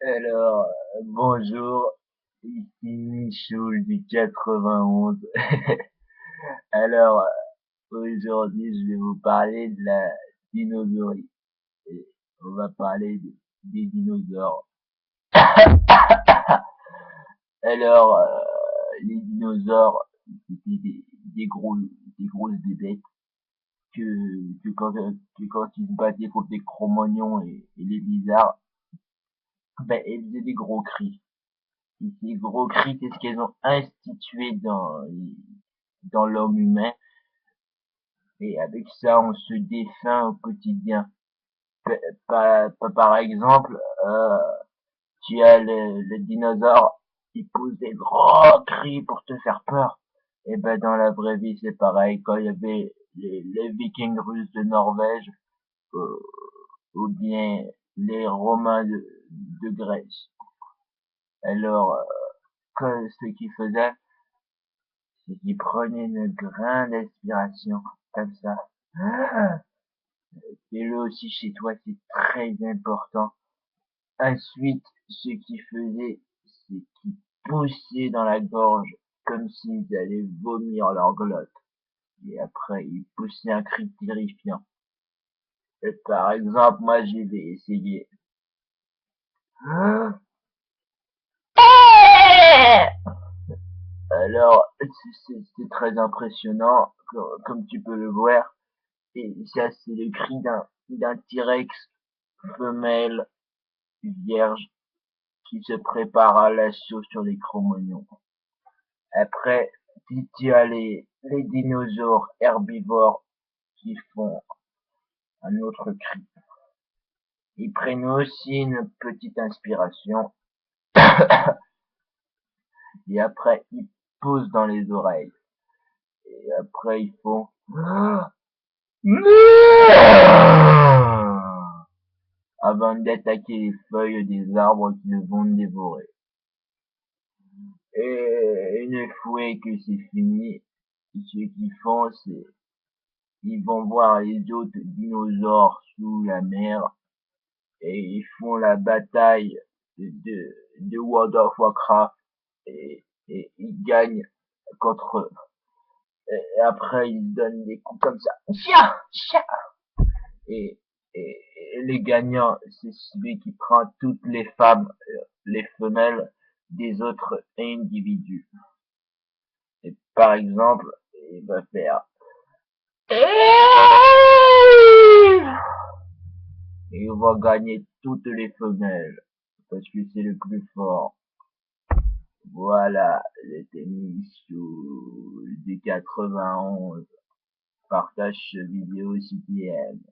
Alors, bonjour, ici Michoul du 91. Alors, aujourd'hui, je vais vous parler de la dinosaurie. Et on va parler des dinosaures. Alors, les dinosaures, c'était des grosses bébêtes que quand ils se battaient contre les Cro-Magnons et les Blizzards, ben, ils faisaient des gros cris. Et ces gros cris, c'est ce qu'ils ont institué dans l'homme humain. Et avec ça, on se défend au quotidien. Par exemple, tu as le dinosaure, il pousse des gros cris pour te faire peur. Et ben dans la vraie vie, c'est pareil. Quand il y avait les Vikings russes de Norvège, euh, ou bien les Romains de Grèce. Alors, ce qu'ils faisaient, c'est qu'ils prenaient une grande inspiration, comme ça. Ah, et le aussi chez toi, c'est très important. Ensuite, ce qu'ils faisaient, c'est qu'ils poussaient dans la gorge comme s'ils allaient vomir leur glotte. Et après, ils poussaient un cri terrifiant. Et par exemple, moi, j'ai essayé. Alors, c'est très impressionnant, comme tu peux le voir. Et ça, c'est le cri d'un T-Rex femelle vierge qui se prépare à l'assaut sur les Cro-Magnons. Après, tu as les dinosaures herbivores qui font un autre cri. Ils prennent aussi une petite inspiration et après ils posent dans les oreilles. Et après ils font avant d'attaquer les feuilles des arbres qui le vont dévorer. Et une fois que c'est fini, ce qu'ils font, c'est ils vont voir les autres dinosaures sous la mer et ils font la bataille de World of Warcraft et ils gagnent contre eux. Et après, ils donnent des coups comme ça. Tcha, tcha. Et, et les gagnants, c'est celui qui prend toutes les femmes, les femelles des autres individus. Et par exemple, il va faire et il va gagner toutes les femelles parce que c'est le plus fort. Voilà, le tennis du 91. Partage ce vidéo si tu aimes.